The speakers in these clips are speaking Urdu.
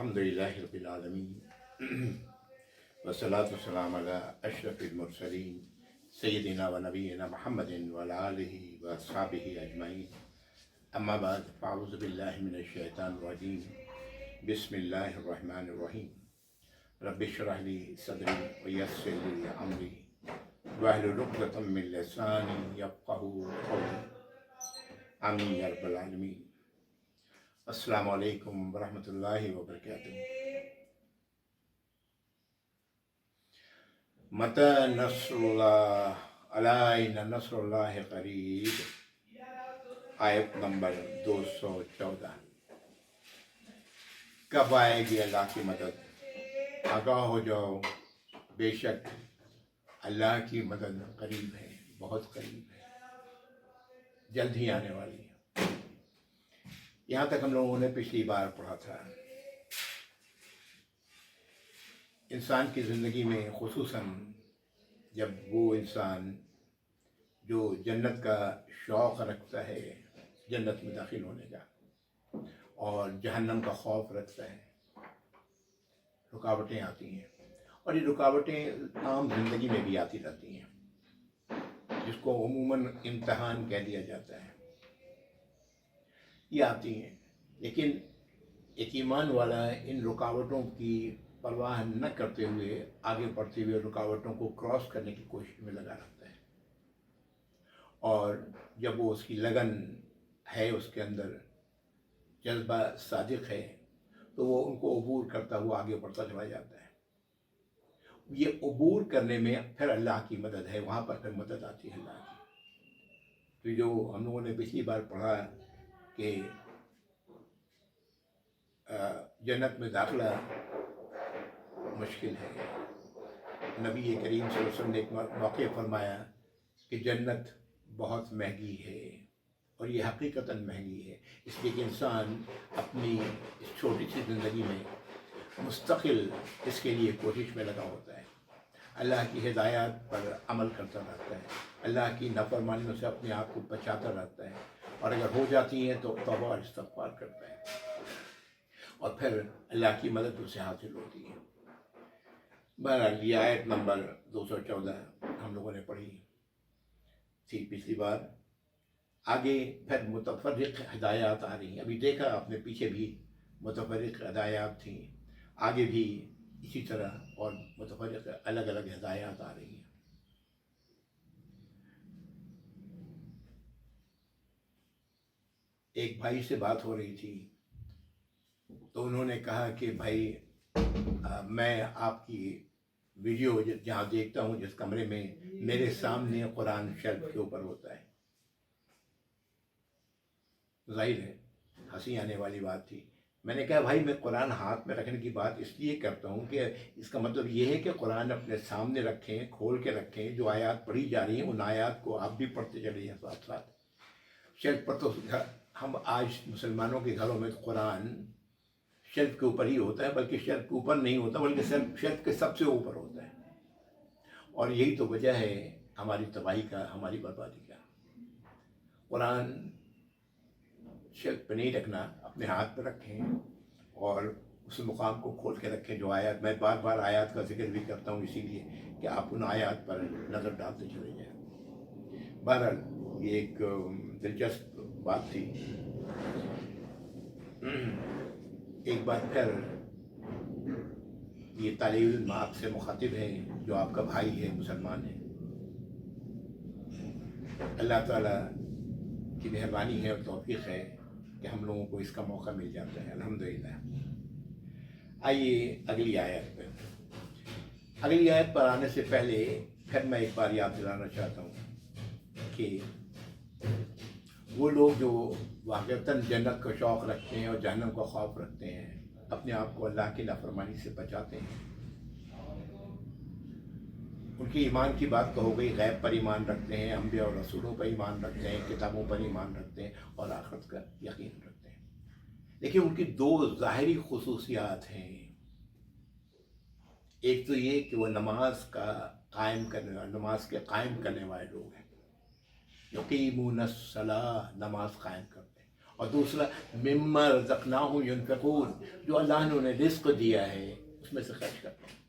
الحمدللہ رب العالمین والصلاۃ والسلام علی اشرف المرسلین سیدنا و نبینا محمد وعلی آلہ واصحابہ اجمعین، اما بعد فاعوذ باللہ من الشیطان الرجیم، بسم اللہ الرحمن الرحیم۔ رب اشرح لی صدری ویسر لی امری واحلل عقدۃ من لسانی یفقہوا قولی، آمین یا رب العالمین۔ السلام علیکم ورحمۃ اللہ وبرکاتہ۔ متی نصر اللہ علینا نصر اللہ قریب، آیت نمبر 214۔ کب آئے گی اللہ کی مدد؟ آگاہ ہو جاؤ، بے شک اللہ کی مدد قریب ہے، بہت قریب ہے، جلد ہی آنے والی ہے۔ یہاں تک ہم لوگوں نے پچھلی بار پڑھا تھا، انسان کی زندگی میں خصوصاً جب وہ انسان جو جنت کا شوق رکھتا ہے، جنت میں داخل ہونے کا، اور جہنم کا خوف رکھتا ہے، رکاوٹیں آتی ہیں، اور یہ رکاوٹیں عام زندگی میں بھی آتی رہتی ہیں، جس کو عموماً امتحان کہہ دیا جاتا ہے۔ یہ آتی ہیں، لیکن ایک ایمان والا ان رکاوٹوں کی پرواہ نہ کرتے ہوئے آگے بڑھتے ہوئے رکاوٹوں کو کراس کرنے کی کوشش میں لگا رہتا ہے، اور جب وہ اس کی لگن ہے، اس کے اندر جذبہ صادق ہے، تو وہ ان کو عبور کرتا ہوا آگے بڑھتا چلا جاتا ہے۔ یہ عبور کرنے میں پھر اللہ کی مدد ہے، وہاں پر پھر مدد آتی ہے اللہ کی۔ تو جو ہم لوگوں نے پچھلی بار پڑھا کہ جنت میں داخلہ مشکل ہے، نبی کریم صلی اللہ علیہ وسلم نے ایک موقع فرمایا کہ جنت بہت مہنگی ہے، اور یہ حقیقتاً مہنگی ہے، اس لیے کہ انسان اپنی اس چھوٹی سی زندگی میں مستقل اس کے لیے کوشش میں لگا ہوتا ہے، اللہ کی ہدایات پر عمل کرتا رہتا ہے، اللہ کی نافرمانیوں سے اپنے آپ کو بچاتا رہتا ہے، اور اگر ہو جاتی ہیں تو توبہ اور استغفار کرتا ہے، اور پھر اللہ کی مدد اسے حاصل ہوتی ہے۔ بہرحال یہ آیت نمبر 214 ہم لوگوں نے پڑھی تھی پچھلی بار۔ آگے پھر متفرق ہدایات آ رہی ہیں، ابھی دیکھا آپ نے پیچھے بھی متفرق ہدایات تھیں، آگے بھی اسی طرح اور متفرق الگ الگ ہدایات آ رہی ہیں۔ ایک بھائی سے بات ہو رہی تھی، تو انہوں نے کہا کہ بھائی میں آپ کی ویڈیو جہاں دیکھتا ہوں، جس کمرے میں، میرے سامنے قرآن شیلف کے اوپر ہوتا ہے۔ ظاہر ہے ہنسی آنے والی بات تھی۔ میں نے کہا بھائی میں قرآن ہاتھ میں رکھنے کی بات اس لیے کرتا ہوں کہ اس کا مطلب یہ ہے کہ قرآن اپنے سامنے رکھیں، کھول کے رکھیں، جو آیات پڑھی جا رہی ہیں ان آیات کو آپ بھی پڑھتے چلے جائیں ساتھ ساتھ۔ شیلف پر تو ہم آج مسلمانوں کے گھروں میں قرآن شیلف کے اوپر ہی ہوتا ہے، بلکہ شیلف کے اوپر نہیں ہوتا، بلکہ شیلف کے سب سے اوپر ہوتا ہے، اور یہی تو وجہ ہے ہماری تباہی کا، ہماری بربادی کا۔ قرآن شیلف پہ نہیں رکھنا، اپنے ہاتھ پہ رکھیں، اور اس مقام کو کھول کے رکھیں جو آیات، میں بار بار آیات کا ذکر بھی کرتا ہوں اسی لیے کہ آپ ان آیات پر نظر ڈالتے چلے جائیں۔ بہرحال یہ ایک دلچسپ بات تھی۔ ایک بار پھر یہ طالب علم آپ سے مخاطب ہے جو آپ کا بھائی ہے، مسلمان ہے۔ اللہ تعالیٰ کی مہربانی ہے اور توفیق ہے کہ ہم لوگوں کو اس کا موقع مل جاتا ہے، الحمدللہ۔ آئیے اگلی آیت پہ۔ اگلی آیت پر آنے سے پہلے پھر میں ایک بار یاد دلانا چاہتا ہوں کہ وہ لوگ جو واقعتاً جنت کا شوق رکھتے ہیں اور جہنم کا خوف رکھتے ہیں، اپنے آپ کو اللہ کی نافرمانی سے بچاتے ہیں، ان کی ایمان کی بات تو ہو گئی، غیب پر ایمان رکھتے ہیں، انبیاء اور رسولوں پر ایمان رکھتے ہیں، کتابوں پر ایمان رکھتے ہیں، اور آخرت کا یقین رکھتے ہیں، لیکن ان کی دو ظاہری خصوصیات ہیں۔ ایک تو یہ کہ وہ نماز کے قائم کرنے والے لوگ ہیں، یقیمون الصلاۃ، نماز قائم کرتے ہیں، اور دوسرا مما رزقناہم ینفقون، جو اللہ نے انہیں رزق دیا ہے اس میں سے خرچ کرتے ہیں۔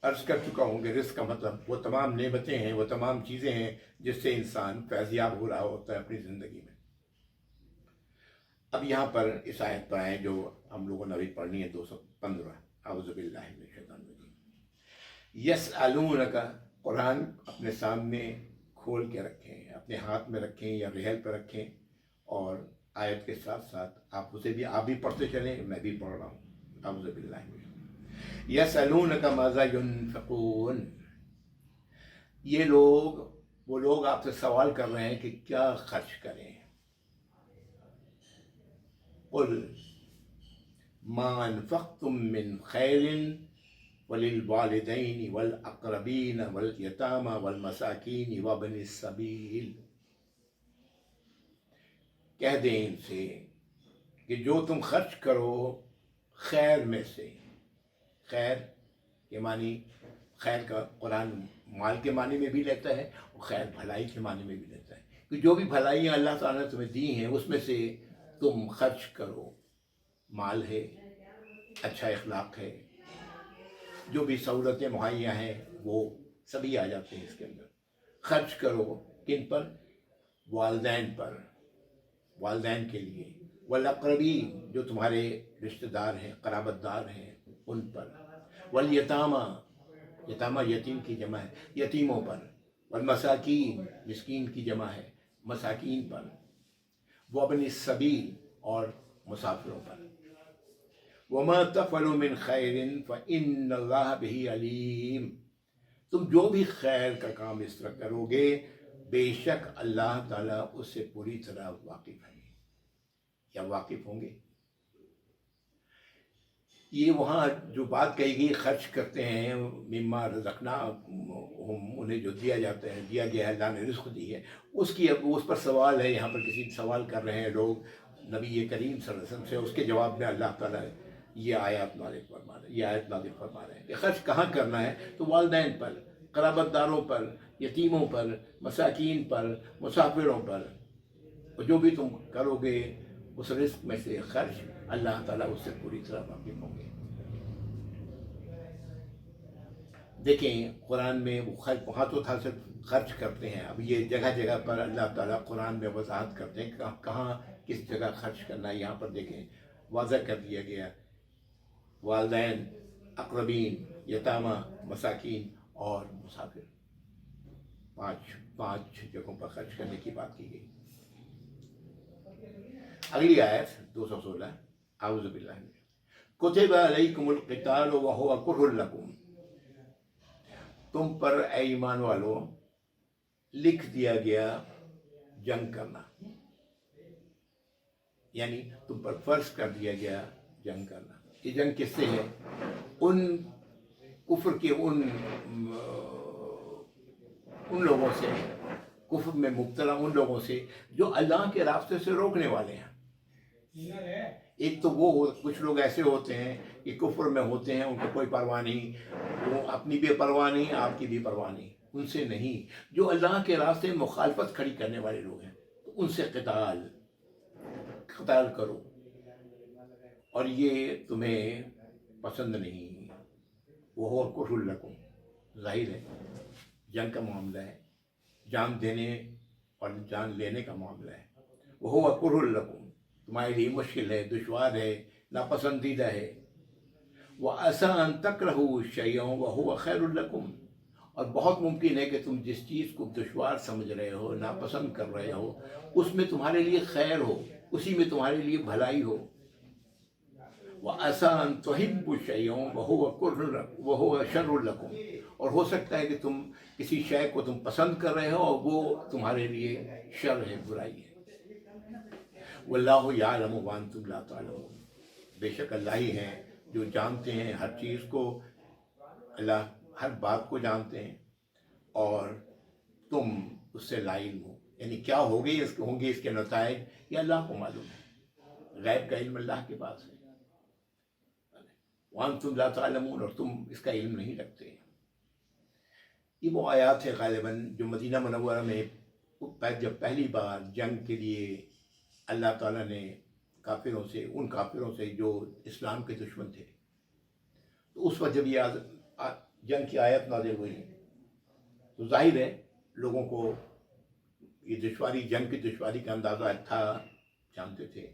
عرض کر چکا ہوں کہ رزق کا مطلب وہ تمام نعمتیں ہیں، وہ تمام چیزیں ہیں جس سے انسان فیضیاب ہو رہا ہوتا ہے اپنی زندگی میں۔ اب یہاں پر اس آیت پر آئیں جو ہم لوگوں نے ابھی پڑھنی ہے، 215، اعوذ باللہ من الشیطان الرجیم۔ یسألونک، قرآن اپنے سامنے کھول کے رکھیں، اپنے ہاتھ میں رکھیں یا ریحل پہ رکھیں، اور آیت کے ساتھ ساتھ آپ اسے بھی آپ بھی پڑھتے چلیں، میں بھی پڑھ رہا ہوں۔ اعوذ باللہ من الشیطان۔ یسألونک ماذا ینفقون، یہ لوگ، وہ لوگ آپ سے سوال کر رہے ہیں کہ کیا خرچ کریں۔ قل ما انفقتم من خیر وللوالدین والاقربین والیتامى والمساکین وابن السبیل، کہہ دیں ان سے کہ جو تم خرچ کرو خیر میں سے، خیر کے معنی، خیر کا قرآن مال کے معنی میں بھی لیتا ہے اور خیر بھلائی کے معنی میں بھی لیتا ہے، کہ جو بھی بھلائیاں اللہ تعالیٰ نے تمہیں دی ہیں اس میں سے تم خرچ کرو۔ مال ہے، اچھا اخلاق ہے، جو بھی سہولتیں مہیا ہیں وہ سبھی آ جاتے ہیں اس کے اندر۔ خرچ کرو کن پر؟ والدین پر، والدین کے لیے، والاقربین، جو تمہارے رشتہ دار ہیں، قرابت دار ہیں، ان پر، والیتامى، یتامہ یتیم کی جمع ہے، یتیموں پر، والمساکین، مسکین کی جمع ہے، مساکین پر، وابن السبیل، اور مسافروں پر۔ وما تفعلوا من خیر فإن اللہ بہ علیم، تم جو بھی خیر کا کام اس طرح کرو گے بے شک اللہ تعالیٰ اس سے پوری طرح واقف ہے یا واقف ہوں گے۔ یہ وہاں جو بات کہی گئی خرچ کرتے ہیں، مما رزقناہم، انہیں جو دیا جاتا ہے، دیا گیا ہے، اللہ نے رزق دی ہے، اس پر سوال ہے۔ یہاں پر کسی سوال کر رہے ہیں لوگ نبی کریم صلی اللہ علیہ وسلم سے، اس کے جواب میں اللہ تعالیٰ یہ آیات نازل فرما رہے ہیں، یہ آیت نازل فرما رہے ہیں کہ خرچ کہاں کرنا ہے، تو والدین پر، قرابت داروں پر، یتیموں پر، مساکین پر، مسافروں پر، اور جو بھی تم کرو گے اس رزق میں سے خرچ، اللہ تعالیٰ اس سے پوری طرح واقف ہوں گے۔ دیکھیں قرآن میں وہ خرچ وہاں تو تھا صرف خرچ کرتے ہیں، اب یہ جگہ جگہ پر اللہ تعالیٰ قرآن میں وضاحت کرتے ہیں کہ کہاں کس جگہ خرچ کرنا ہے۔ یہاں پر دیکھیں واضح کر دیا گیا، والدین، اقربین، یتامہ، مساکین اور مسافر، پانچ جگہوں پر خرچ کرنے کی بات کی گئی۔ اگلی آیت 216، اعوذ باللہ من کتب علیکم القتال وہو کرہ لکم، تم پر اے ایمان والو لکھ دیا گیا جنگ کرنا، یعنی تم پر فرض کر دیا گیا جنگ کرنا۔ یہ جنگ کس سے ہے؟ ان کفر کے ان لوگوں سے، کفر میں مبتلا ان لوگوں سے جو اللہ کے راستے سے روکنے والے ہیں۔ ایک تو وہ کچھ لوگ ایسے ہوتے ہیں کہ کفر میں ہوتے ہیں، ان کو کوئی پرواہ نہیں، وہ اپنی بھی پرواہ نہیں، آپ کی بھی پرواہ نہیں، ان سے نہیں۔ جو اللہ کے راستے میں مخالفت کھڑی کرنے والے لوگ ہیں ان سے قتال کرو، اور یہ تمہیں پسند نہیں۔ وہ کرہ لکم، ظاہر ہے جنگ کا معاملہ ہے، جان دینے اور جان لینے کا معاملہ ہے۔ وہ کرہ لکم، تمہارے لیے مشکل ہے، دشوار ہے، ناپسندیدہ ہے۔ وَعَسَىٰ أَن تَكْرَهُوا شَيْئًا وَهُوَ خَيْرٌ لَكُمْ، اور بہت ممکن ہے کہ تم جس چیز کو دشوار سمجھ رہے ہو، ناپسند کر رہے ہو، اس میں تمہارے لیے خیر ہو، اسی میں تمہارے لیے بھلائی ہو۔ وَعَسَىٰ أَن تُحِبُّوا شَيْئًا وَهُوَ شَرٌّ لَكُمْ، اور ہو سکتا ہے کہ تم کسی شے کو تم پسند کر رہے ہو اور وہ تمہارے لیے شر ہے، برائی ہے۔ واللہ یعلم وانتم لا تعلمون، بے شک اللہ ہی ہیں جو جانتے ہیں ہر چیز کو، اللہ ہر بات کو جانتے ہیں اور تم اس سے لا علم ہو، یعنی کیا ہوں گے اس کے نتائج یہ اللہ کو معلوم ہے، غیب کا علم اللہ کے پاس ہے۔ وانتم لا تعلمون، اور تم اس کا علم نہیں رکھتے۔ یہ وہ آیات ہے غالباً جو مدینہ منورہ میں جب پہلی بار جنگ کے لیے اللہ تعالیٰ نے کافروں سے، ان کافروں سے جو اسلام کے دشمن تھے، تو اس وقت جب یہ جنگ کی آیت نازل ہوئی تو ظاہر ہے لوگوں کو یہ دشواری، جنگ کی دشواری کا اندازہ تھا، جانتے تھے.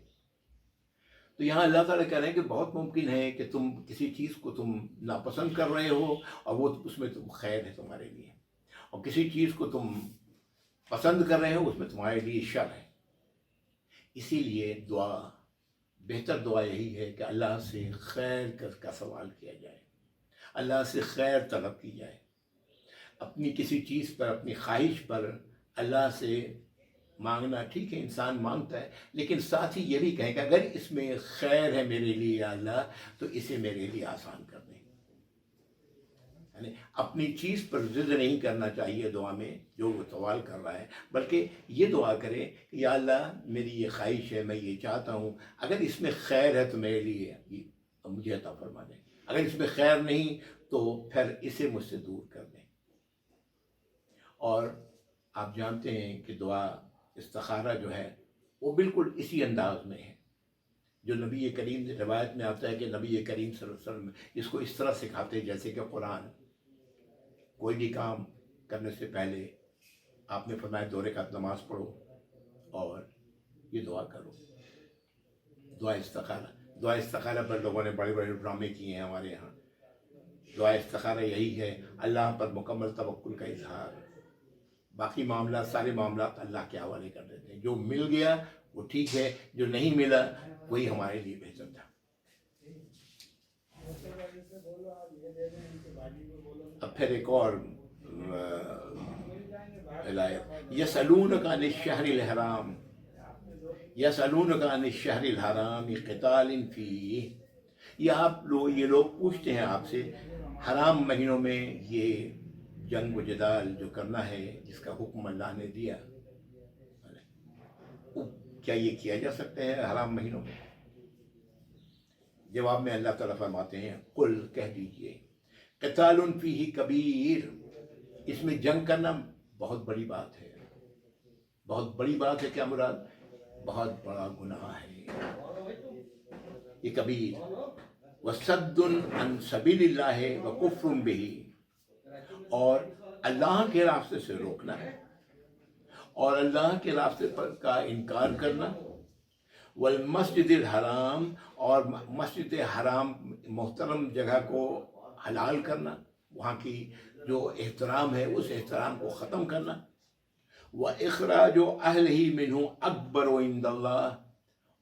تو یہاں اللہ تعالیٰ کہہ رہے ہیں کہ بہت ممکن ہے کہ تم کسی چیز کو تم ناپسند کر رہے ہو اور وہ اس میں تم خیر ہے تمہارے لیے، اور کسی چیز کو تم پسند کر رہے ہو اس میں تمہارے لیے شر ہے. اسی لیے بہتر دعا یہی ہے کہ اللہ سے خیر کا سوال کیا جائے، اللہ سے خیر طلب کی جائے. اپنی کسی چیز پر، اپنی خواہش پر اللہ سے مانگنا ٹھیک ہے، انسان مانگتا ہے، لیکن ساتھ ہی یہ بھی کہیں کہ اگر اس میں خیر ہے میرے لیے یا اللہ تو اسے میرے لیے آسان کر دیں. یعنی اپنی چیز پر ضد نہیں کرنا چاہیے دعا میں جو وہ سوال کر رہا ہے، بلکہ یہ دعا کرے کہ یا اللہ میری یہ خواہش ہے، میں یہ چاہتا ہوں، اگر اس میں خیر ہے تو میرے لیے مجھے عطا فرما دیں، اگر اس میں خیر نہیں تو پھر اسے مجھ سے دور کر دیں. اور آپ جانتے ہیں کہ دعا استخارہ جو ہے وہ بالکل اسی انداز میں ہے جو نبی کریم، روایت میں آتا ہے کہ نبی کریم صلی اللہ علیہ وسلم اس کو اس طرح سکھاتے جیسے کہ قرآن. کوئی بھی کام کرنے سے پہلے آپ نے فرمایا 2 رکعت نماز پڑھو اور یہ دعا کرو، دعا استخارہ. دعا استخارہ پر لوگوں نے بڑے بڑے ڈرامے کیے ہیں ہمارے یہاں. دعا استخارہ یہی ہے، اللہ پر مکمل توکل کا اظہار، باقی معاملات، سارے معاملات اللہ کے حوالے کر دیتے ہیں. جو مل گیا وہ ٹھیک ہے، جو نہیں ملا وہی ہمارے لیے بہتر تھا. اب پھر ایک اور یسألونک عن الشہر الحرام، یسألونک عن الشہر الحرام قتال فیہ. یہ لوگ پوچھتے ہیں آپ سے حرام مہینوں میں یہ جنگ و جدال جو کرنا ہے جس کا حکم اللہ نے دیا، کیا یہ کیا جا سکتا ہے حرام مہینوں میں؟ جواب میں اللہ تعالیٰ فرماتے ہیں قل، کہہ دیجئے قتال فیہ کبیر، اس میں جنگ کرنا بہت بڑی بات ہے. بہت بڑی بات ہے کیا مراد؟ بہت بڑا گناہ ہے یہ کبیر. وصد عن سبیل اللہ وکفر بہ، اور اللہ کے راستے سے روکنا ہے اور اللہ کے راستے پر کا انکار کرنا. والمسجد الحرام، اور مسجد حرام محترم جگہ کو حلال کرنا، وہاں کی جو احترام ہے اس احترام کو ختم کرنا. وإخراج أهله منه أكبر عند اللہ،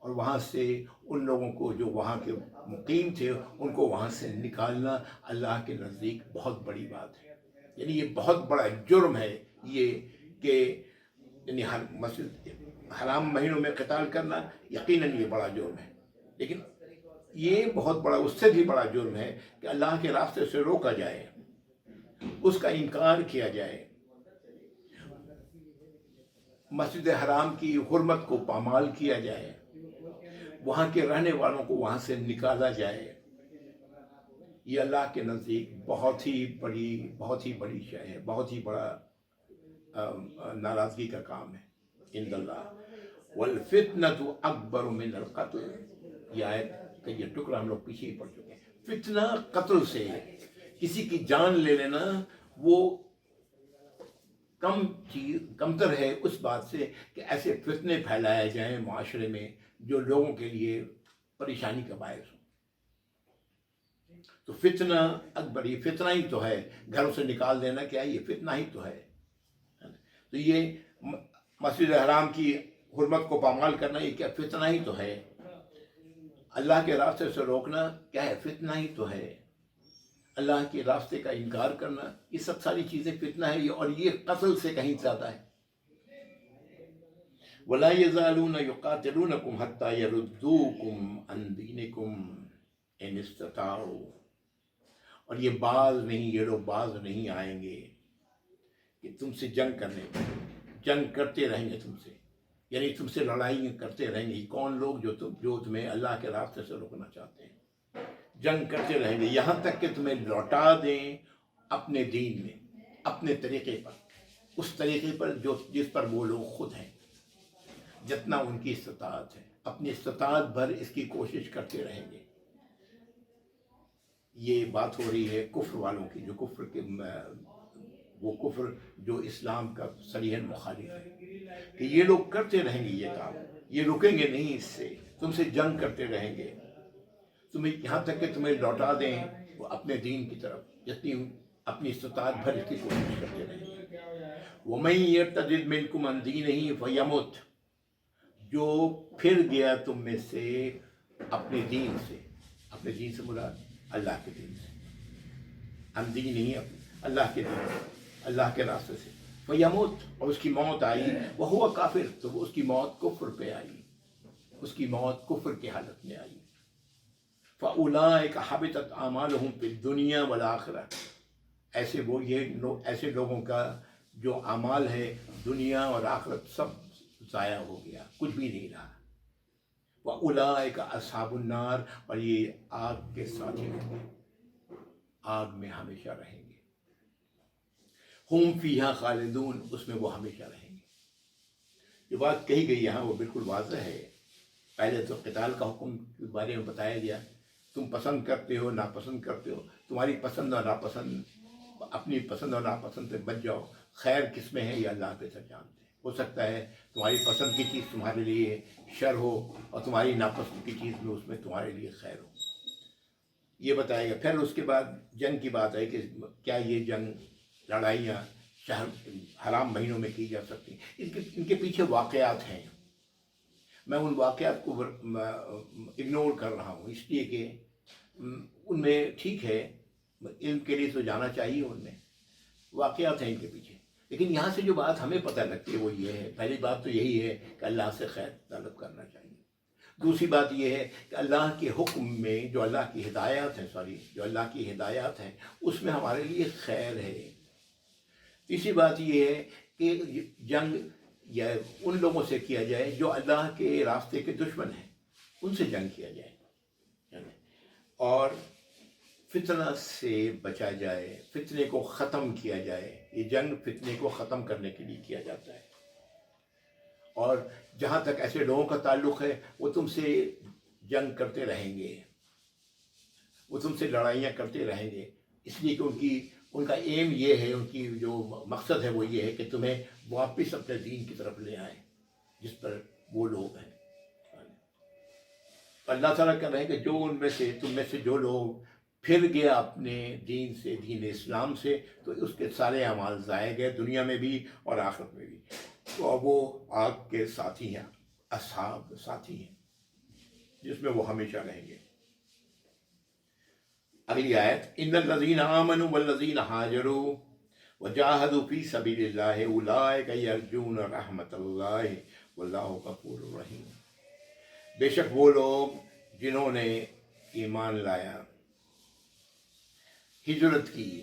اور وہاں سے ان لوگوں کو جو وہاں کے مقیم تھے ان کو وہاں سے نکالنا اللہ کے نزدیک بہت بڑی بات ہے. یعنی یہ بہت بڑا جرم ہے یہ کہ یعنی مسجد حرام مہینوں میں قتال کرنا یقیناً یہ بڑا جرم ہے، لیکن یہ بہت بڑا، اس سے بھی بڑا جرم ہے کہ اللہ کے راستے سے روکا جائے، اس کا انکار کیا جائے، مسجد حرام کی حرمت کو پامال کیا جائے، وہاں کے رہنے والوں کو وہاں سے نکالا جائے. یہ اللہ کے نزدیک بہت ہی بڑی شے ہے، بہت ہی بڑا ناراضگی کا کام ہے عند اللہ. والفتنة اکبر من القتل، یہ آیت کا یہ ٹکڑا ہم لوگ پیچھے ہی پڑھ چکے ہیں. فتنہ قتل سے، کسی کی جان لے لینا وہ کمتر ہے اس بات سے کہ ایسے فتنے پھیلائے جائیں معاشرے میں جو لوگوں کے لیے پریشانی کا باعث ہو. تو فتنہ اکبر، یہ فتنہ ہی تو ہے، گھروں سے نکال دینا کیا ہے، یہ فتنہ ہی تو ہے. تو یہ مسجد حرام کی حرمت کو پامال کرنا یہ کیا فتنہ ہی تو ہے. اللہ کے راستے سے روکنا کیا ہے، فتنہ ہی تو ہے. اللہ کے راستے کا انکار کرنا، یہ سب ساری چیزیں فتنہ ہے، اور یہ قتل سے کہیں زیادہ ہے. وَلَا يَزَالُونَ يُقَاتِلُونَكُمْ حَتَّى يَرُدُّوكُمْ عَنْ دِينِكُمْ إِنِ اسْتَطَاعُوا، اور یہ لوگ باز نہیں آئیں گے کہ تم سے جنگ کرنے پر. جنگ کرتے رہیں گے تم سے، یعنی تم سے لڑائی کرتے رہیں گے. کون لوگ؟ جو تمہیں اللہ کے راستے سے روکنا چاہتے ہیں. جنگ کرتے رہیں گے یہاں تک کہ تمہیں لوٹا دیں اپنے دین میں، اپنے طریقے پر، اس طریقے پر جس پر وہ لوگ خود ہیں. جتنا ان کی استطاعت ہے، اپنی استطاعت بھر اس کی کوشش کرتے رہیں گے۔ یہ بات ہو رہی ہے کفر والوں کی، جو کفر کے وہ کفر جو اسلام کا صریحاً مخالف ہے، کہ یہ لوگ کرتے رہیں گے یہ کام، یہ رکیں گے نہیں، اس سے تم سے جنگ کرتے رہیں گے، تمہیں یہاں تک کہ تمہیں لوٹا دیں وہ اپنے دین کی طرف، جتنی اپنی استطاعت بھر اس کی کوشش کرتے رہیں گے۔ وَمَن يَرْتَدِدْ مِنْكُمْ عَنْ دِينِهِ فَيَمُتْ، جو پھر گیا تم میں سے اپنے دین سے مراد اللہ کے دین سے، ہم دین نہیں، اللہ کے دین سے، اللہ کے راستے سے، فَيَمُتْ، اور اس کی موت آئی، وَهُوَ کافر، تو اس کی موت کفر پہ آئی، اس کی موت کفر کی حالت میں آئی۔ فَأُولَٰئِكَ حَبِطَتْ أَعْمَالُهُمْ فِي الدُّنْيَا وَالْآخِرَةِ، ایسے لوگوں کا جو اعمال ہے دنیا اور آخرت سب ضائع ہو گیا، کچھ بھی نہیں رہا۔ وَأُولَٰئِكَ أَصْحَابُ النَّارِ، اور یہ آگ کے ساتھی ہوں گے، آگ میں ہمیشہ رہیں گے۔ ہم فیہا خالدون، اس میں وہ ہمیشہ رہیں گے۔ جو بات کہی گئی یہاں وہ بالکل واضح ہے۔ پہلے تو قتال کا حکم کے بارے میں بتایا گیا، تم پسند کرتے ہو ناپسند کرتے ہو، تمہاری پسند اور ناپسند، اپنی پسند اور ناپسند سے بچ جاؤ، خیر کس میں ہے یہ اللہ بہتر جانتے ہیں۔ ہو سکتا ہے تمہاری پسند کی چیز تمہارے لیے شر ہو اور تمہاری ناپسند کی چیز میں اس میں تمہارے لیے خیر ہو، یہ بتایا گیا۔ پھر اس کے بعد جنگ کی بات ہے کہ کیا یہ جنگ، لڑائیاں شہر حرام مہینوں میں کی جا سکتی ہیں، ان کے پیچھے واقعات ہیں۔ میں ان واقعات کو اگنور کر رہا ہوں اس لیے کہ ان میں ٹھیک ہے علم کے لیے تو جانا چاہیے، ان میں واقعات ہیں ان کے پیچھے، لیکن یہاں سے جو بات ہمیں پتہ لگتی ہے وہ یہ ہے، پہلی بات تو یہی ہے کہ اللہ سے خیر طلب کرنا چاہیے۔ دوسری بات یہ ہے کہ اللہ کے حکم میں جو اللہ کی ہدایات ہیں اس میں ہمارے لیے خیر ہے۔ تیسری بات یہ ہے کہ جنگ یا ان لوگوں سے کیا جائے جو اللہ کے راستے کے دشمن ہیں، ان سے جنگ کیا جائے، اور فتنہ سے بچا جائے، فتنے کو ختم کیا جائے۔ یہ جنگ فتنے کو ختم کرنے کے لیے کیا جاتا ہے، اور جہاں تک ایسے لوگوں کا تعلق ہے وہ تم سے جنگ کرتے رہیں گے، وہ تم سے لڑائیاں کرتے رہیں گے، اس لیے کہ ان کا ایم یہ ہے، ان کی جو مقصد ہے وہ یہ ہے کہ تمہیں واپس اپنے دین کی طرف لے آئیں جس پر وہ لوگ ہیں۔ اللہ تعالیٰ کہہ رہے ہیں کہ جو تم میں سے جو لوگ پھر گیا اپنے دین سے، دین اسلام سے، تو اس کے سارے اعمال ضائع گئے، دنیا میں بھی اور آخرت میں بھی، تو وہ آگ کے ساتھی ہیں، اصحاب ساتھی ہیں جس میں وہ ہمیشہ رہیں گے۔ اگلی آیت، ان الذین آمنوا والذین ہاجروا وجاہدوا فی سبیل اللہ اولئک یرجون رحمت اللہ واللہ غفور رحیم۔ بے شک وہ لوگ جنہوں نے ایمان لایا، ہجرت کی،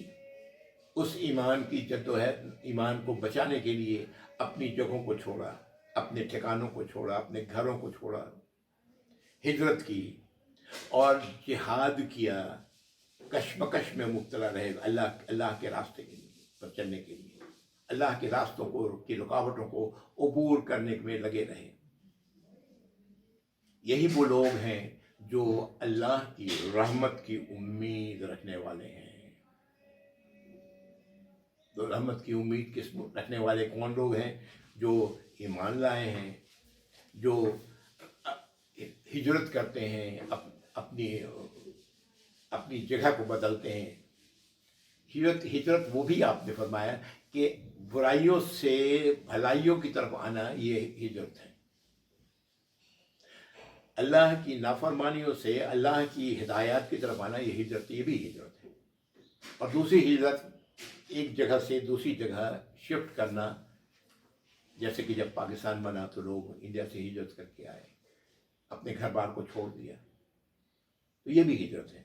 اس ایمان کی جدوجہد، ایمان کو بچانے کے لیے اپنی جگہوں کو چھوڑا، اپنے ٹھکانوں کو چھوڑا، اپنے گھروں کو چھوڑا، ہجرت کی اور جہاد کیا، کشمکش میں مبتلا رہے، اللہ کے راستے پر چلنے کے لیے، اللہ کے راستوں کی رکاوٹوں کو عبور کرنے میں لگے رہے۔ یہی وہ لوگ ہیں جو اللہ کی رحمت کی امید رکھنے والے ہیں۔ تو رحمت کی امید رکھنے والے کون لوگ ہیں؟ جو ایمان لائے ہیں، جو ہجرت کرتے ہیں، اپنی جگہ کو بدلتے ہیں۔ ہجرت وہ بھی آپ نے فرمایا کہ برائیوں سے بھلائیوں کی طرف آنا، یہ ہجرت ہے۔ اللہ کی نافرمانیوں سے اللہ کی ہدایات کی طرف آنا، یہ ہجرت، یہ بھی ہجرت ہے۔ اور دوسری ہجرت ایک جگہ سے دوسری جگہ شفٹ کرنا، جیسے کہ جب پاکستان بنا تو لوگ انڈیا سے ہجرت کر کے آئے، اپنے گھر بار کو چھوڑ دیا، تو یہ بھی ہجرت ہے۔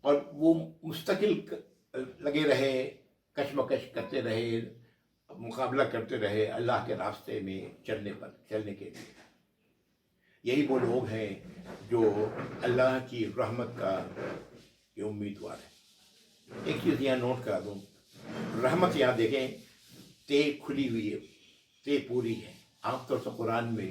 اور وہ مستقل لگے رہے، کشمکش کرتے رہے، مقابلہ کرتے رہے اللہ کے راستے میں چلنے کے لیے۔ یہی وہ لوگ ہیں جو اللہ کی رحمت کا یہ امیدوار ہے۔ ایک چیز یہاں نوٹ کرا دوں، رحمت یہاں دیکھیں تے کھلی ہوئی ہے، تے پوری ہے۔ عام طور سے قرآن میں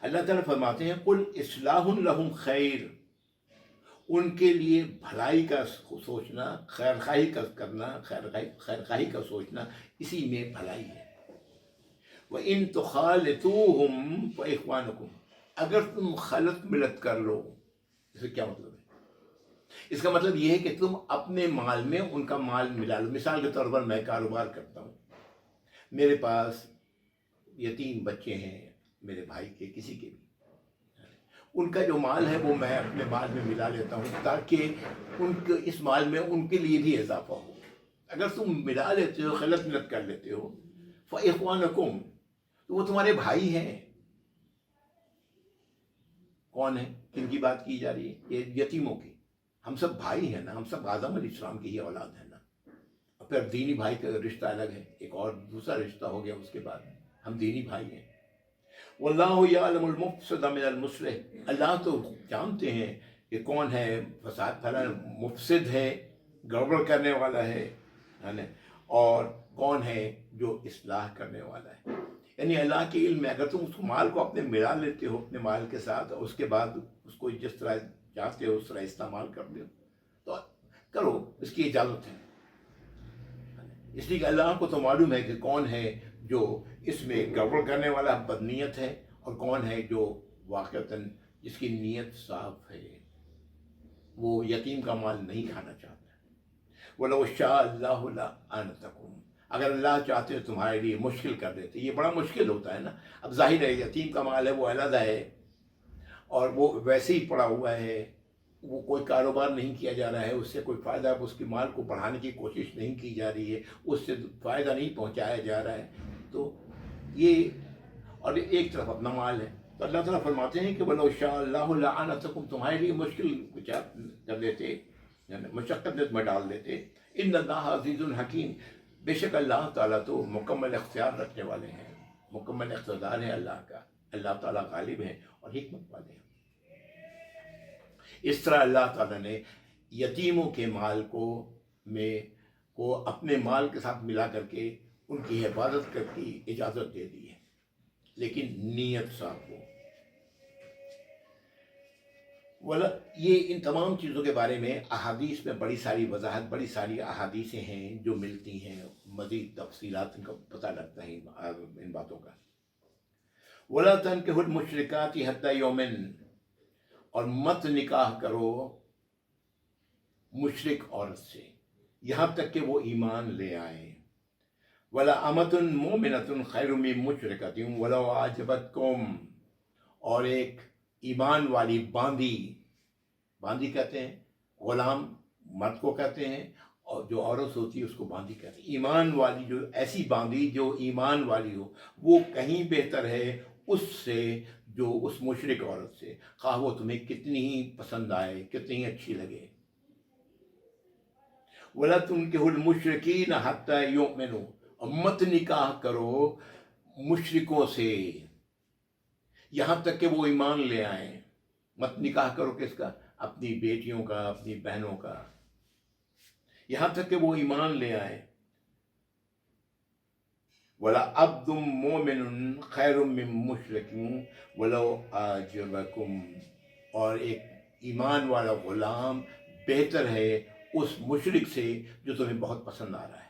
اللہ تعالیٰ فرماتے ہیں قل اصلاح لہم خیر، ان کے لیے بھلائی کا سوچنا، خیر خواہی کا کرنا، خیر خواہی کا سوچنا، اسی میں بھلائی ہے۔ وَإِن تُخَالِطُوهُمْ فَإِخْوَانُكُمْ، اگر تم خلط ملت کر لو، اس سے کیا مطلب ہے؟ اس کا مطلب یہ ہے کہ تم اپنے مال میں ان کا مال ملا لو۔ مثال کے طور پر میں کاروبار کرتا ہوں، میرے پاس یتیم بچے ہیں، میرے بھائی کے، کسی کے بھی، ان کا جو مال ہے وہ میں اپنے مال میں ملا لیتا ہوں تاکہ ان کے اس مال میں ان کے لیے بھی اضافہ ہو۔ اگر تم ملا لیتے ہو، خلط ملت کر لیتے ہو، فَإِخْوَانُكُمْ، تو وہ تمہارے بھائی ہیں۔ کون ہے؟ کن کی بات کی جا رہی ہے؟ یہ یتیموں کی۔ ہم سب بھائی ہیں نا، ہم سب آدم علیہ السلام کی ہی اولاد ہیں نا۔ اور پھر دینی بھائی کا رشتہ الگ ہے، ایک اور دوسرا رشتہ ہو گیا اس کے بعد، ہم دینی بھائی ہیں۔ واللہ یعلم المفسد من المصلح، اللہ تو جانتے ہیں کہ کون ہے فساد پھیلا، مفسد ہے، گڑبڑ کرنے والا ہے نا، اور کون ہے جو اصلاح کرنے والا ہے۔ یعنی اللہ کے علم میں اگر تم اس مال کو اپنے ملا لیتے ہو اپنے مال کے ساتھ، اور اس کے بعد اس کو جس طرح چاہتے ہو اس طرح استعمال کرتے ہو تو کرو، اس کی اجازت ہے۔ اس لیے کہ اللہ کو تو معلوم ہے کہ کون ہے جو اس میں گڑبڑ کرنے والا بدنیت ہے، اور کون ہے جو واقعتاً جس کی نیت صاف ہے، وہ یتیم کا مال نہیں کھانا چاہتا۔ وَلَوْ شَاءَ اللَّهُ لَأَعْنَتَكُمْ، اگر اللہ چاہتے تو تمہارے لیے مشکل کر دیتے۔ یہ بڑا مشکل ہوتا ہے نا۔ اب ظاہر ہے یتیم کا مال ہے وہ علیحدہ ہے، اور وہ ویسے ہی پڑا ہوا ہے، وہ کوئی کاروبار نہیں کیا جا رہا ہے، اس سے کوئی فائدہ، اس کے مال کو بڑھانے کی کوشش نہیں کی جا رہی ہے، اس سے فائدہ نہیں پہنچایا جا رہا ہے، تو یہ، اور ایک طرف اپنا مال ہے، تو اللہ تعالیٰ فرماتے ہیں کہ وَلَوْ شَاءَ اللَّهُ لَأَعْنَتَكُمْ، تمہارے لیے مشکل کر دیتے، یعنی مشقت میں ڈال دیتے۔ ان اللہ عزیز الحکیم، بے شک اللہ تعالیٰ تو مکمل اختیار رکھنے والے ہیں، مکمل اقتدار ہے اللہ کا، اللہ تعالیٰ غالب ہے اور حکمت والے ہیں۔ اس طرح اللہ تعالیٰ نے یتیموں کے مال کو اپنے مال کے ساتھ ملا کر کے ان کی حفاظت کر کی اجازت دے دی ہے، لیکن نیت صاف ہو۔ یہ ان تمام چیزوں کے بارے میں احادیث میں بڑی ساری وضاحت، بڑی ساری احادیثیں ہیں جو ملتی ہیں، مزید تفصیلات کا پتہ لگتا ہے ان باتوں کا۔ وَلَا تَنكِحُوا الْمُشْرِكَاتِ حَتَّى يُؤْمِنَّ، اور مت نکاح کرو مشرک عورت سے یہاں تک کہ وہ ایمان لے آئیں۔ وَلَا أَمَةٌ مُؤْمِنَةٌ خَيْرٌ مِّن مُشْرِكَةٍ وَلَوْ أَعْجَبَتْكُمْ، اور ایک ایمان والی باندی کہتے ہیں، غلام مرد کو کہتے ہیں، اور جو عورت ہوتی ہے اس کو باندی کہتے ہیں۔ ایمان والی، جو ایسی باندی جو ایمان والی ہو، وہ کہیں بہتر ہے اس سے جو اس مشرک عورت سے، خواہ وہ تمہیں کتنی ہی پسند آئے، کتنی ہی اچھی لگے۔ وَلَا تُنكِحُوا الْمُشْرِكِينَ حَتَّى يُؤْمِنُوا، اور مت نکاح کرو مشرکوں سے یہاں تک کہ وہ ایمان لے آئیں۔ مت نکاح کرو کس کا؟ اپنی بیٹیوں کا، اپنی بہنوں کا، یہاں تک کہ وہ ایمان لے آئیں۔ وَلَا عَبْدٌ مُؤْمِنٌ خَيْرٌ مِّن مُشْرِكٍ وَلَوْ أَعْجَبَكُمْ، اور ایک ایمان والا غلام بہتر ہے اس مشرک سے جو تمہیں بہت پسند آ رہا ہے۔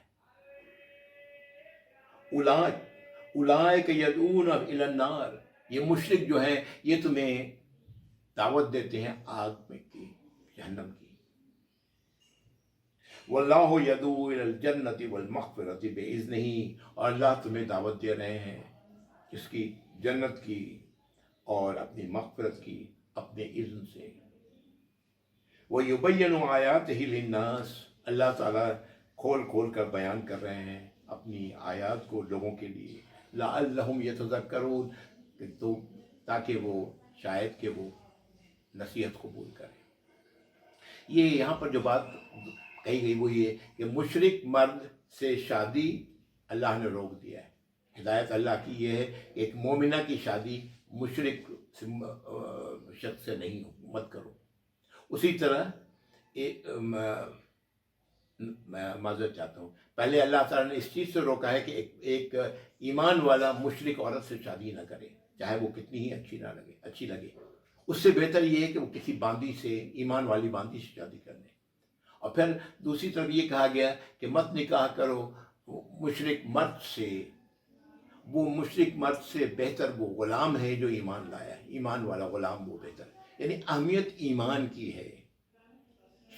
اولئک یدعون الی النار، یہ مشرک جو ہیں یہ تمہیں دعوت دیتے ہیں آگ میں کی، جہنم کی۔ واللہ یدعو الی الجنۃ والمغفرۃ بإذنہ، اور اللہ تمہیں دعوت دے رہے ہیں جس کی؟ جنت کی اور اپنی مغفرت کی، اپنے اذن سے۔ وَيُبَيِّنُ آیاتہ للناس، اللہ تعالیٰ کھول کھول کر بیان کر رہے ہیں اپنی آیات کو لوگوں کے لیے، لعلہم یتذکرون، تو تاکہ وہ شاید کہ وہ نصیحت قبول کریں۔ یہ یہاں پر جو بات کہی گئی وہ یہ کہ مشرک مرد سے شادی اللہ نے روک دیا ہے۔ ہدایت اللہ کی یہ ہے کہ ایک مومنہ کی شادی مشرک شخص سے نہیں ہو، مت کرو۔ اسی طرح میں معذرت چاہتا ہوں، پہلے اللہ تعالیٰ نے اس چیز سے روکا ہے کہ ایک ایمان والا مشرک عورت سے شادی نہ کرے، چاہے وہ کتنی ہی اچھی لگے. اس سے بہتر یہ ہے کہ وہ کسی باندی سے، ایمان والی باندی سے شادی کر لیں. اور پھر دوسری طرف یہ کہا گیا کہ مت نکاح کرو مشرک مرد سے. وہ مشرک مرد سے بہتر وہ غلام ہے جو ایمان لایا ہے. ایمان والا غلام وہ بہتر ہے. یعنی اہمیت ایمان کی ہے.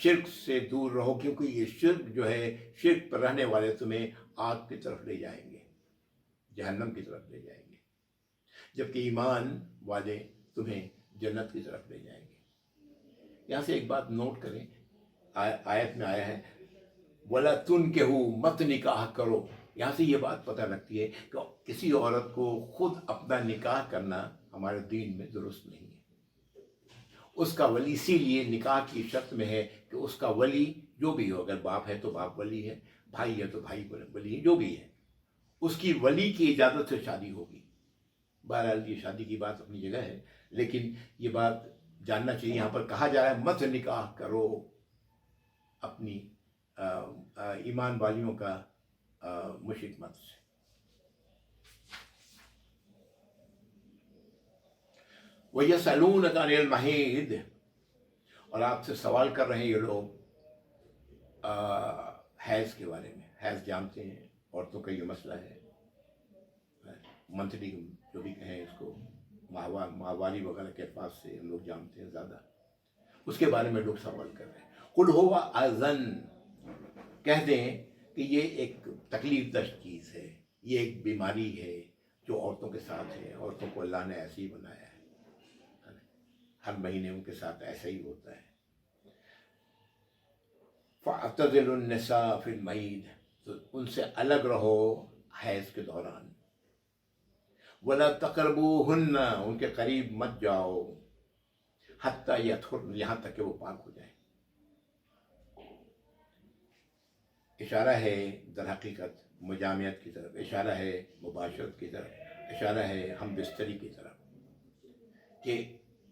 شرک سے دور رہو، کیونکہ یہ شرک جو ہے، شرک پر رہنے والے تمہیں آگ کی طرف لے جائیں گے، جہنم کی طرف لے جائیں گے، جبکہ ایمان والے تمہیں جنت کی طرف لے جائیں گے. یہاں سے ایک بات نوٹ کریں، آیت میں آیا ہے وَلَا تُنْكِحُوا، مت نکاح کرو. یہاں سے یہ بات پتہ لگتی ہے کہ کسی عورت کو خود اپنا نکاح کرنا ہمارے دین میں درست نہیں ہے. اس کا ولی، اسی لیے نکاح کی شرط میں ہے کہ اس کا ولی جو بھی ہو، اگر باپ ہے تو باپ ولی ہے، بھائی ہے تو بھائی ولی ہے، جو بھی ہے اس کی ولی کی اجازت سے شادی ہوگی. بہرحال یہ شادی کی بات اپنی جگہ ہے، لیکن یہ بات جاننا چاہیے. یہاں پر کہا جا رہا ہے مت نکاح کرو اپنی ایمان والیوں کا مشرک مرد سے. وَيَسْأَلُونَكَ عَنِ الْمَحِيضِ، اور آپ سے سوال کر رہے ہیں یہ لوگ حیض کے بارے میں. حیض جانتے ہیں، عورتوں کا یہ مسئلہ ہے، منتھلی جو بھی کہیں اس کو، ماہواری وغیرہ کے الفاظ سے ہم لوگ جانتے ہیں زیادہ. اس کے بارے میں لوگ سوال کر رہے ہیں. قُلْ هُوَ أَذًا، کہہ دیں کہ یہ ایک تکلیف دہ چیز ہے، یہ ایک بیماری ہے جو عورتوں کے ساتھ ہے. عورتوں کو اللہ نے ایسے ہی بنایا ہے، ہر مہینے ان کے ساتھ ایسا ہی ہوتا ہے. فَاعْتَزِلُوا النِّسَاءَ فِي الْمَحِيضِ، تو ان سے الگ رہو حیض کے دوران. وَلَا تَقْرَبُوهُنَّ، ان کے قریب مت جاؤ. حَتَّى يَطْهُرْنَ، یہاں تک کہ وہ پاک ہو جائیں. اشارہ ہے در حقیقت مجامعت کی طرف، اشارہ ہے مباشرت کی طرف، اشارہ ہے ہم بستری کی طرف، کہ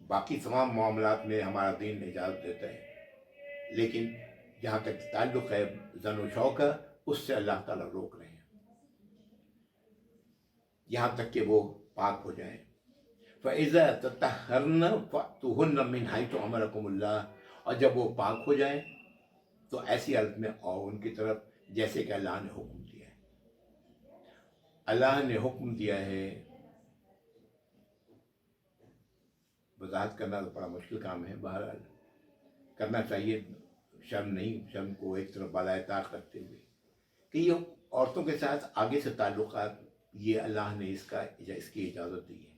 باقی تمام معاملات میں ہمارا دین اجازت دیتا ہے، لیکن جہاں تک تعلق ہے زن و شو کا، اس سے اللہ تعالیٰ روک رہے ہیں یہاں تک کہ وہ پاک ہو جائیں. فَإِذَا تَطَهَّرْنَ فَأْتُوهُنَّ مِنْ حَيْثُ أَمَرَكُمُ اللَّهُ، اور جب وہ پاک ہو جائیں تو ایسی حالت میں آؤ ان کی طرف جیسے کہ اللہ نے حکم دیا ہے. اللہ نے حکم دیا ہے. وضاحت کرنا تو بڑا مشکل کام ہے، بہرحال کرنا چاہیے، شرم نہیں، شرم کو ایک طرف بالائے طاق رکھتے ہوئے، کہ یہ عورتوں کے ساتھ آگے سے تعلقات، یہ اللہ نے اس کی اجازت دی ہے.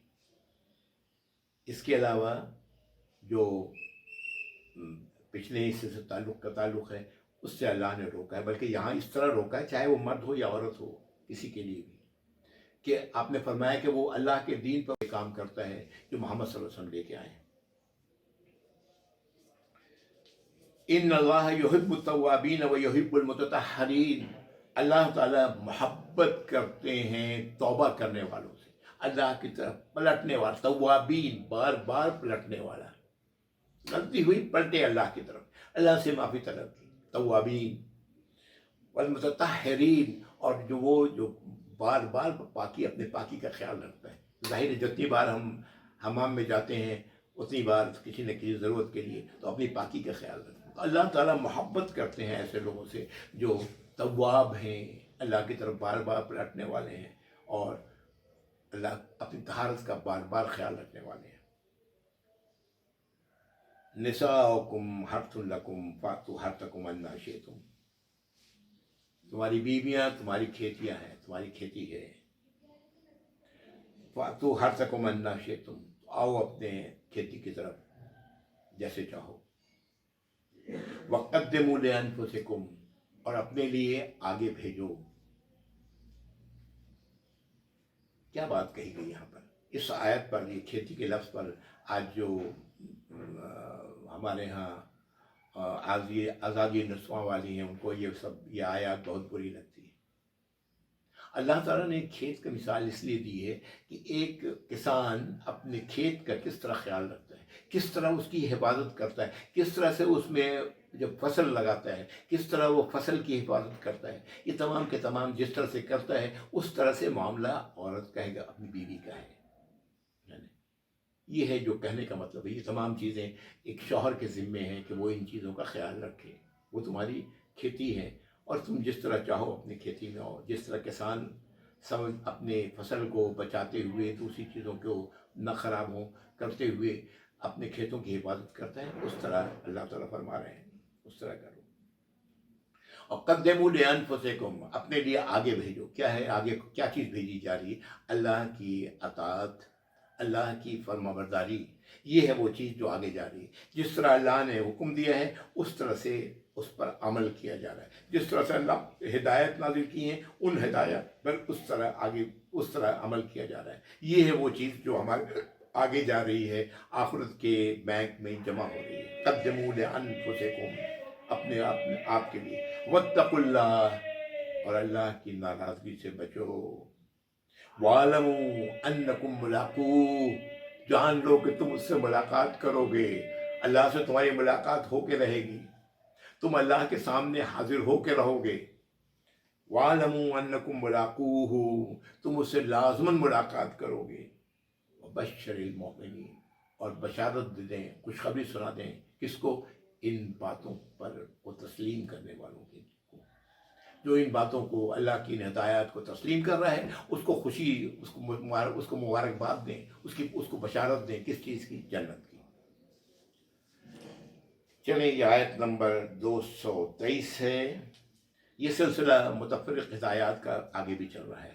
اس کے علاوہ جو پچھلے حصے سے تعلق ہے اس سے اللہ نے روکا ہے، بلکہ یہاں اس طرح روکا ہے، چاہے وہ مرد ہو یا عورت ہو، کسی کے لیے بھی، کہ آپ نے فرمایا کہ وہ اللہ کے دین پر کام کرتا ہے جو محمد صلی اللہ علیہ وسلم لے کے آئے ہیں. ان اللہ یحب التوابین و یحب المتطہرین، اللہ تعالیٰ محبت کرتے ہیں توبہ کرنے والوں سے، اللہ کی طرف پلٹنے والا. توابین، بار بار پلٹنے والا، غلطی ہوئی پلٹے اللہ کی طرف، اللہ سے معافی طلب کی. توابین والمتطہرین، اور جو بار بار پاکی، اپنے پاکی کا خیال رکھتا ہے. ظاہر ہے جتنی بار ہم حمام میں جاتے ہیں اتنی بار کسی نہ کسی ضرورت کے لیے تو اپنی پاکی کا خیال رکھتے ہیں. اللہ تعالیٰ محبت کرتے ہیں ایسے لوگوں سے جو تواب ہیں، اللہ کی طرف بار بار پلٹنے والے ہیں، اور اللہ اپنی طہارت کا بار بار خیال رکھنے والے ہیں. نساؤکم حرث لکم فأتوا حرثکم انا شئتم، تمہاری بیویاں تمہاری کھیتیاں ہیں، تمہاری کھیتی ہے. فأتوا حرثکم انا شئتم، آؤ اپنے کھیتی کی طرف جیسے چاہو. وقدموا لانفسکم، اور اپنے لیے آگے بھیجو. کیا بات کہی گئی یہاں پر اس آیت پر، یہ کھیتی کے لفظ پر؟ آج جو ہمارے ہاں آزادی نسواں والی ہیں، ان کو یہ آیات بہت بری لگتی ہے. اللہ تعالیٰ نے کھیت کا مثال اس لیے دی ہے کہ ایک کسان اپنے کھیت کا کس طرح خیال رکھتا ہے، کس طرح اس کی حفاظت کرتا ہے، کس طرح سے اس میں جب فصل لگاتا ہے کس طرح وہ فصل کی حفاظت کرتا ہے. یہ تمام کے تمام جس طرح سے کرتا ہے اس طرح سے معاملہ عورت کا ہے، اپنی بیوی کا ہے. یہ ہے جو کہنے کا مطلب ہے. یہ تمام چیزیں ایک شوہر کے ذمے ہیں کہ وہ ان چیزوں کا خیال رکھے. وہ تمہاری کھیتی ہے اور تم جس طرح چاہو اپنی کھیتی میں ہو. جس طرح کسان اپنے فصل کو بچاتے ہوئے دوسری چیزوں کو نہ خراب ہو کرتے ہوئے اپنے کھیتوں کی حفاظت کرتا ہے، اس طرح اللہ تعالیٰ فرما رہے ہیں اس طرح کرو. اور قدموا لانفسکم، اپنے لیے آگے بھیجو. کیا ہے آگے؟ کیا چیز بھیجی جا رہی ہے؟ اللہ کی اطاعت، اللہ کی فرما برداری. یہ ہے وہ چیز جو آگے جا رہی ہے. جس طرح اللہ نے حکم دیا ہے اس طرح سے اس پر عمل کیا جا رہا ہے. جس طرح سے اللہ ہدایت نازل کی ہیں ان ہدایت پر اس طرح عمل کیا جا رہا ہے. یہ ہے وہ چیز جو ہمارے آگے جا رہی ہے، آخرت کے بینک میں جمع ہو رہی ہے. قدموا لانفسکم، اپنے آپ کے لیے. واتقوا اللہ، اور اللہ کی ناراضگی سے بچو. وَاعْلَمُوا أَنَّكُمْ مُلَاقُوهُ، جان لو کہ تم اس سے ملاقات کرو گے. اللہ سے تمہاری ملاقات ہو کے رہے گی، تم اللہ کے سامنے حاضر ہو کے رہو گے. وَاعْلَمُوا أَنَّكُمْ مُلَاقُوهُ، تم اس سے لازماً ملاقات کرو گے. وَبَشِّرِ الْمُؤْمِنِينَ، اور بشارت دیں، خوشخبری سنا دیں. کس کو؟ ان باتوں پر وہ تسلیم کرنے والوں کی. جو ان باتوں کو، اللہ کی ہدایات کو تسلیم کر رہا ہے، اس کو خوشی، اس کو مبارکباد دیں، اس کو بشارت دیں. کس چیز کی؟ جنت کی. چلیں یہ آیت نمبر 223 ہے. یہ سلسلہ متفرق ہدایات کا آگے بھی چل رہا ہے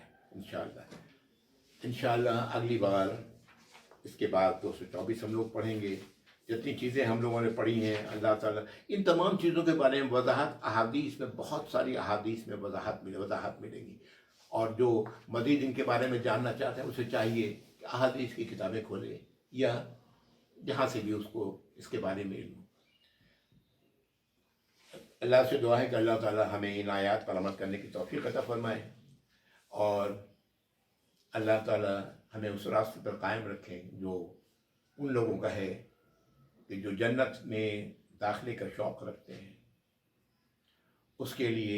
انشاءاللہ. اگلی بار اس کے بعد 224 ہم لوگ پڑھیں گے. جتنی چیزیں ہم لوگوں نے پڑھی ہیں اللہ تعالیٰ ان تمام چیزوں کے بارے میں وضاحت، احادیث میں بہت ساری احادیث میں وضاحت ملے گی. اور جو مزید ان کے بارے میں جاننا چاہتے ہیں اسے چاہیے کہ احادیث کی کتابیں کھولے یا جہاں سے بھی اس کو اس کے بارے میں علم. اللہ سے دعا ہے کہ اللہ تعالیٰ ہمیں ان آیات پر عمل کرنے کی توفیق عطا فرمائے، اور اللہ تعالیٰ ہمیں اس راستے پر قائم رکھیں جو ان لوگوں کا ہے کہ جو جنت میں داخلے کا شوق رکھتے ہیں، اس کے لیے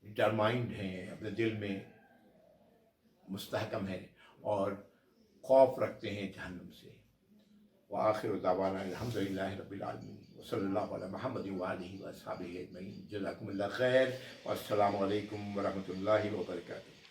ڈٹرمائنڈ ہیں، اپنے دل میں مستحکم ہے اور خوف رکھتے ہیں جہنم سے. وآخر دعوانا الحمدللہ رب العالمین، وصلی اللہ علی محمد وآلہ وصحبہ اجمعین. جزاکم اللہ خیر، والسلام علیکم ورحمۃ اللہ وبرکاتہ.